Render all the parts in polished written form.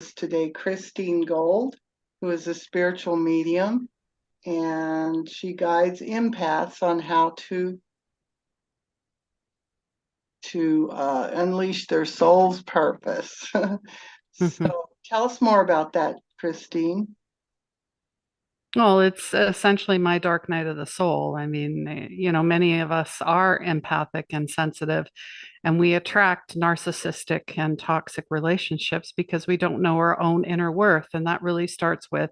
Today Christine Gold, who is a spiritual medium, and she guides empaths on how to unleash their soul's purpose. Mhm. So tell us more about that, Christine. Well, it's essentially my dark night of the soul. I mean, many of us are empathic and sensitive, and we attract narcissistic and toxic relationships because we don't know our own inner worth. And that really starts with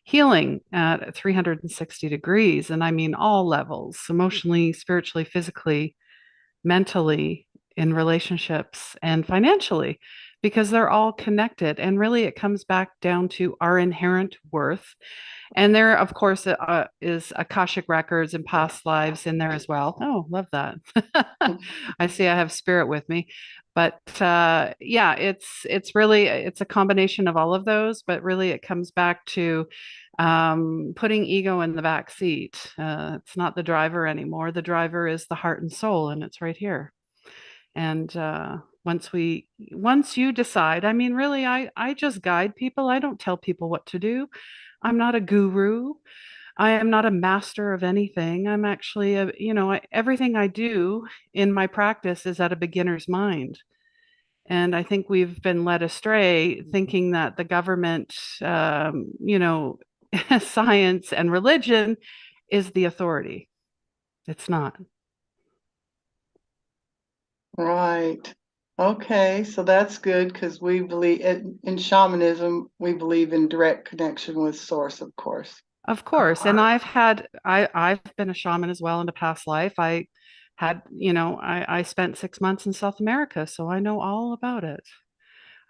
healing at 360 degrees. And I mean, all levels emotionally, spiritually, physically, mentally, in relationships, and financially, because they're all connected. And really, it comes back down to our inherent worth. And there, of course, is Akashic records and past lives in there as well. Oh, love that. I see I have spirit with me. But yeah, it's really it's a combination of all of those, but really it comes back to putting ego in the back seat. It's not the driver anymore. The driver is the heart and soul, and it's right here. And once you decide, I mean, really, I just guide people. I don't tell people what to do. I'm not a guru. I am not a master of anything. I'm actually everything I do in my practice is at a beginner's mind. And I think we've been led astray thinking that the government, science and religion is the authority. It's not. Right. Okay, so that's good because we believe in shamanism, we believe in direct connection with source, of course. Of course. And I've been a shaman as well in a past life. I spent 6 months in South America, so I know all about it.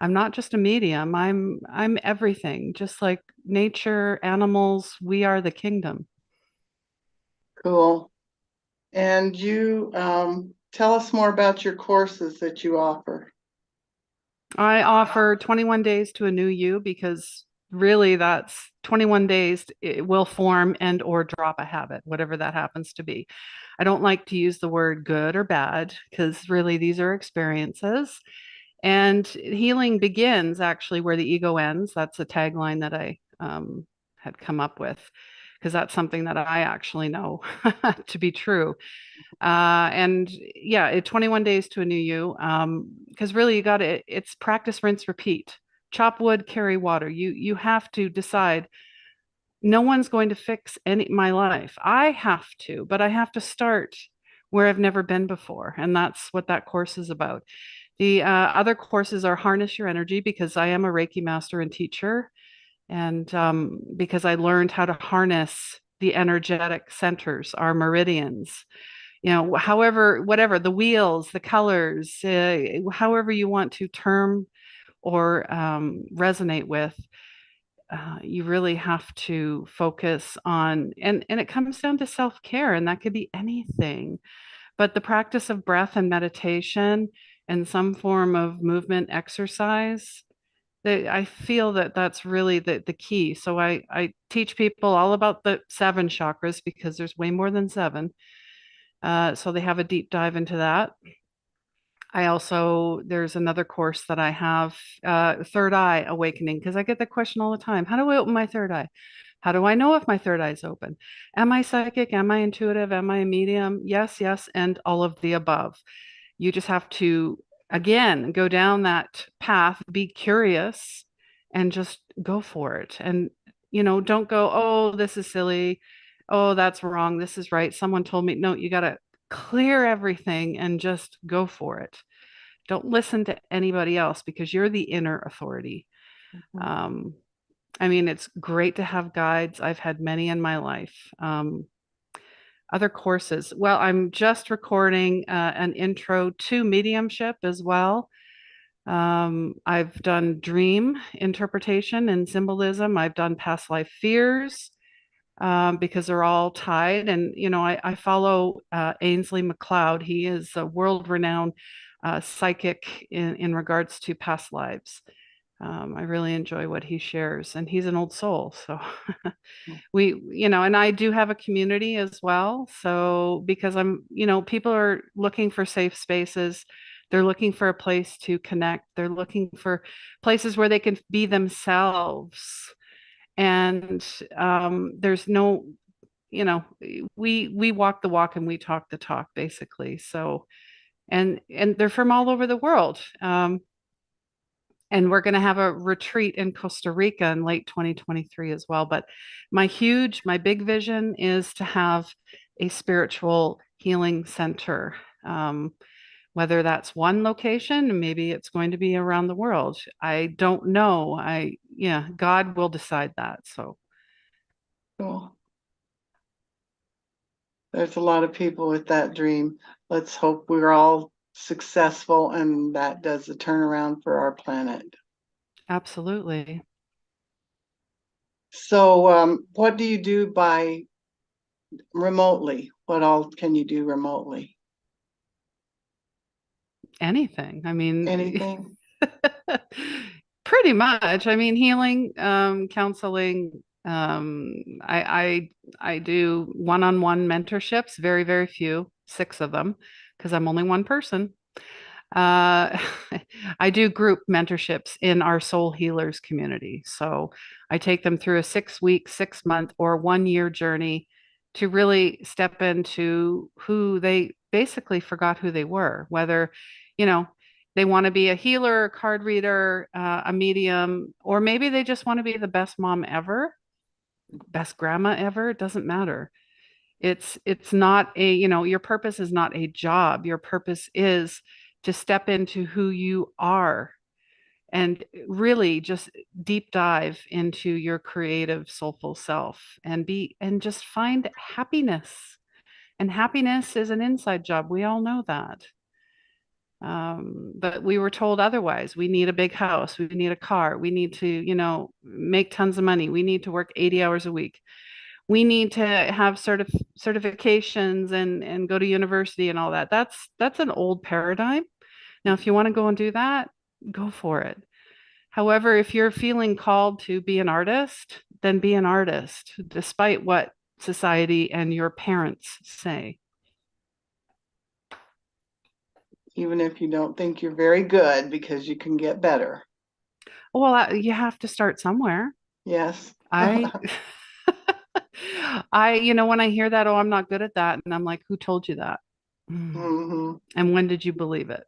I'm not just a medium. I'm everything. Just like nature, animals, we are the kingdom. Cool. And you tell us more about your courses that you offer. I offer 21 days to a new you because really that's 21 days it will form and or drop a habit, whatever that happens to be. I don't like to use the word good or bad because really these are experiences. And healing begins actually where the ego ends. That's a tagline that I had come up with because that's something that I actually know to be true. And yeah, 21 days to a new you. Because really you got to, it's practice, rinse, repeat. Chop wood, carry water. You have to decide. No one's going to fix any my life. I have to, but I have to start where I've never been before, and that's what that course is about. The other courses are harness your energy because I am a Reiki master and teacher, and because I learned how to harness the energetic centers, our meridians, however, whatever the wheels, the colors, however you want to term or resonate with, you really have to focus on, and it comes down to self-care, and that could be anything. But the practice of breath and meditation and some form of movement exercise, I feel that that's really the key. So I teach people all about the seven chakras because there's way more than seven. So they have a deep dive into that. There's another course that I have, Third Eye Awakening, because I get that question all the time. How do I open my third eye? How do I know if my third eye is open? Am I psychic? Am I intuitive? Am I a medium? Yes, yes, and all of the above. You just have to, again, go down that path, be curious, and just go for it. And, don't go, oh, this is silly. Oh, that's wrong. This is right. Someone told me, no, you got to clear everything and just go for it. Don't listen to anybody else because you're the inner authority. Mhm. Um, I mean, it's great to have guides. I've had many in my life. Other courses. Well, I'm just recording an intro to mediumship as well. I've done dream interpretation and symbolism. I've done past life fears because they're all tied. And, I follow Ainsley McLeod. He is a world renowned psychic in regards to past lives. I really enjoy what he shares, and he's an old soul. So and I do have a community as well. So because people are looking for safe spaces They're looking for a place to connect. They're looking for places where they can be themselves. And there's no, you know, we walk the walk and we talk the talk, basically. So, and they're from all over the world. And we're going to have a retreat in Costa Rica in late 2023 as well. But my big vision is to have a spiritual healing center. Whether that's one location, maybe it's going to be around the world. I don't know. Yeah, God will decide that. So, Cool. There's a lot of people with that dream. Let's hope we're all successful and that does the turnaround for our planet. absolutely. So, what do you do by remotely? What all can you do remotely? Anything. I mean, Anything? pretty much. I mean, healing, counseling. I do one-on-one mentorships, very, very few, 6 of them, because I'm only one person. Uh, I do group mentorships in our Soul Healers community. So I take them through a 6-week, 6-month, or 1-year journey to really step into who they basically forgot who they were, whether, you know, they want to be a healer, a card reader, a medium, or maybe they just want to be the best mom ever, best grandma ever. It doesn't matter. It's not a, your purpose is not a job. Your purpose is to step into who you are and really just deep dive into your creative soulful self and just find happiness. And happiness is an inside job. We all know that. But we were told otherwise. We need a big house. We need a car. We need to, make tons of money. We need to work 80 hours a week. We need to have certifications and go to university and all that. That's an old paradigm. Now, if you want to go and do that, go for it. However, if you're feeling called to be an artist, then be an artist, despite what society and your parents say. Even if you don't think you're very good, because you can get better. Well, you have to start somewhere. Yes. I when I hear that, oh, I'm not good at that, and I'm like, who told you that? Hmm. And when did you believe it?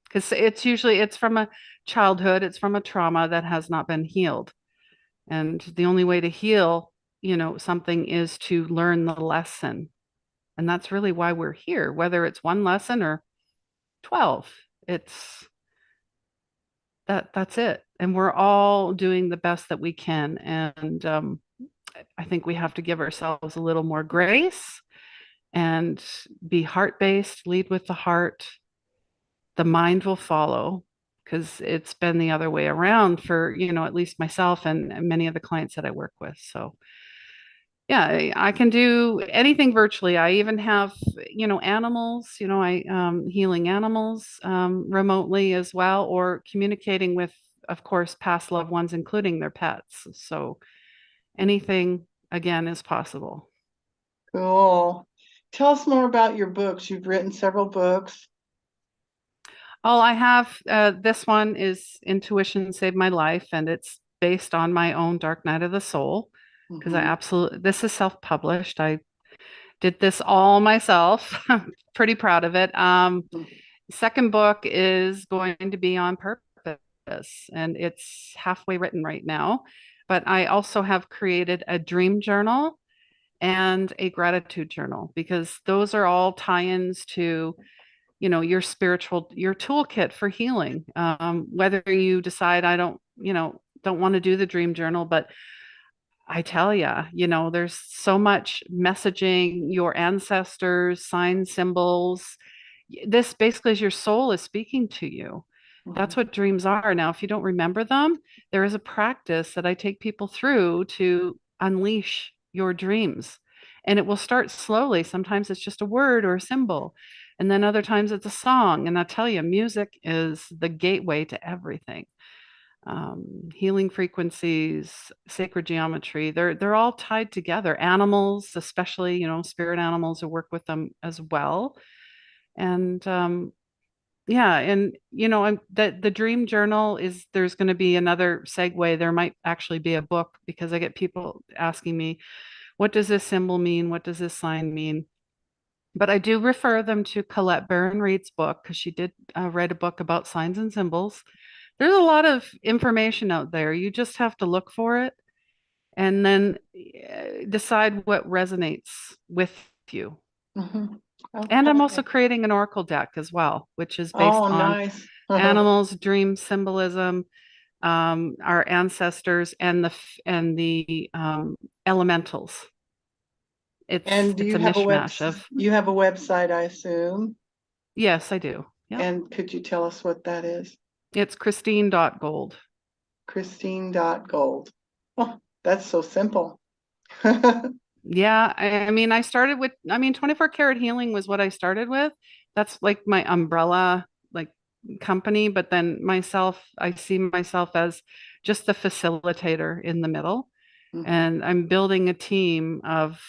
Because it's from a childhood, it's from a trauma that has not been healed. And the only way to heal, something is to learn the lesson. And that's really why we're here, whether it's one lesson or 12. It's that's it. And we're all doing the best that we can. And I think we have to give ourselves a little more grace and be heart-based, lead with the heart. The mind will follow because it's been the other way around for, at least myself and many of the clients that I work with. So yeah, I can do anything virtually. I even have, animals, I healing animals remotely as well, or communicating with, of course, past loved ones, including their pets. So anything again is possible. Cool. Tell us more about your books. You've written several books. Oh, I have this one is Intuition Saved My Life, and it's based on my own Dark Night of the Soul because I Mhm. absolutely, this is self-published. I did this all myself. Pretty proud of it. Second book is going to be on purpose, and it's halfway written right now. But I also have created a dream journal and a gratitude journal because those are all tie-ins to, your toolkit for healing. Whether you decide I don't want to do the dream journal, but I tell you, there's so much messaging, your ancestors, sign symbols. This basically is your soul is speaking to you. That's Mhm. what dreams are. Now, if you don't remember them, there is a practice that I take people through to unleash your dreams. And it will start slowly. Sometimes it's just a word or a symbol. And then other times it's a song. And I tell you, music is the gateway to everything. Healing frequencies, sacred geometry, they're all tied together. Animals, especially, spirit animals, I work with them as well. And yeah, and the dream journal is there's going to be another segue. There might actually be a book because I get people asking me, what does this symbol mean? What does this sign mean? But I do refer them to Colette Baron-Reid's book because she did write a book about signs and symbols. There's a lot of information out there. You just have to look for it and then decide what resonates with you. Mhm. And I'm also Okay. creating an oracle deck as well, which is based Oh, on nice. animals, dream symbolism, our ancestors, and the elementals. And do It's you a have a mishmash of you have a website, I assume? yes, I do. Yeah, And could you tell us what that is? it's Christine.gold. Christine.gold. Oh, that's so simple. Yeah, I mean, I started with, I mean, 24 karat healing was what I started with. That's like my umbrella, like company. But then myself, I see myself as just the facilitator in the middle. Mhm. And I'm building a team of,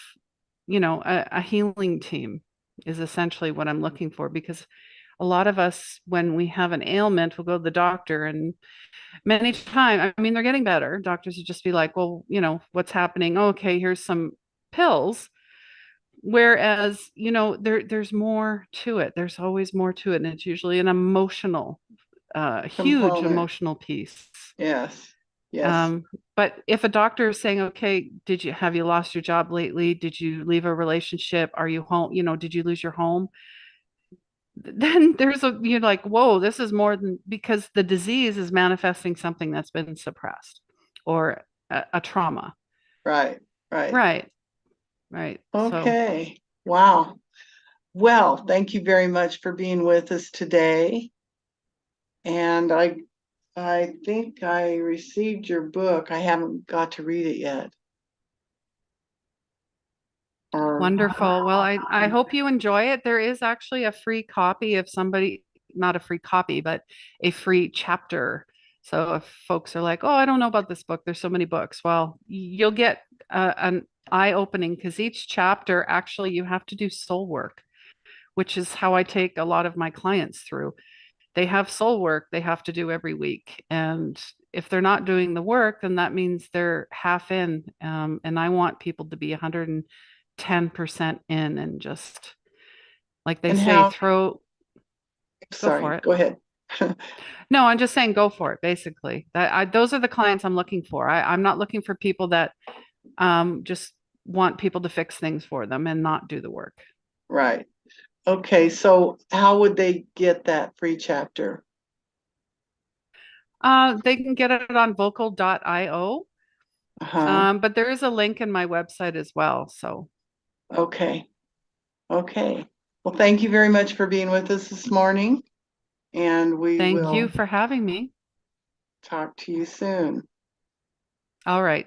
a healing team is essentially what I'm looking for because a lot of us, when we have an ailment, we'll go to the doctor and many times, I mean, they're getting better. Doctors would just be like, well, what's happening? Oh, okay, here's some pills. Whereas, there's more to it. There's always more to it. And it's usually an emotional, huge Component. emotional piece. Yes. Yes. Um, but if a doctor is saying, okay, have you lost your job lately? Did you leave a relationship? Are you home? Did you lose your home? Then you're like, whoa, this is more than because the disease is manifesting something that's been suppressed or a trauma. Right. Right. Right. Right. So Okay. Wow. Well, thank you very much for being with us today. And I think I received your book. I haven't got to read it yet. Or wonderful. Well, I hope you enjoy it. There is actually a free copy if somebody, not a free copy, but a free chapter. So if folks are like, oh, I don't know about this book, there's so many books. Well, you'll get an eye opening because each chapter actually you have to do soul work, which is how I take a lot of my clients through. They have soul work they have to do every week. And if they're not doing the work, then that means they're half in. And I want people to be 110% in and just, like they and say, how, go for sorry, it. go ahead. No, I'm just saying go for it, basically. Those are the clients I'm looking for. I'm not looking for people that just want people to fix things for them and not do the work. Right. Okay, so how would they get that free chapter? They can get it on vocal.io. Uh-huh. But there is a link in my website as well. So Okay. Okay. Well, thank you very much for being with us this morning, and we thank you will for having me. talk to you soon. All right.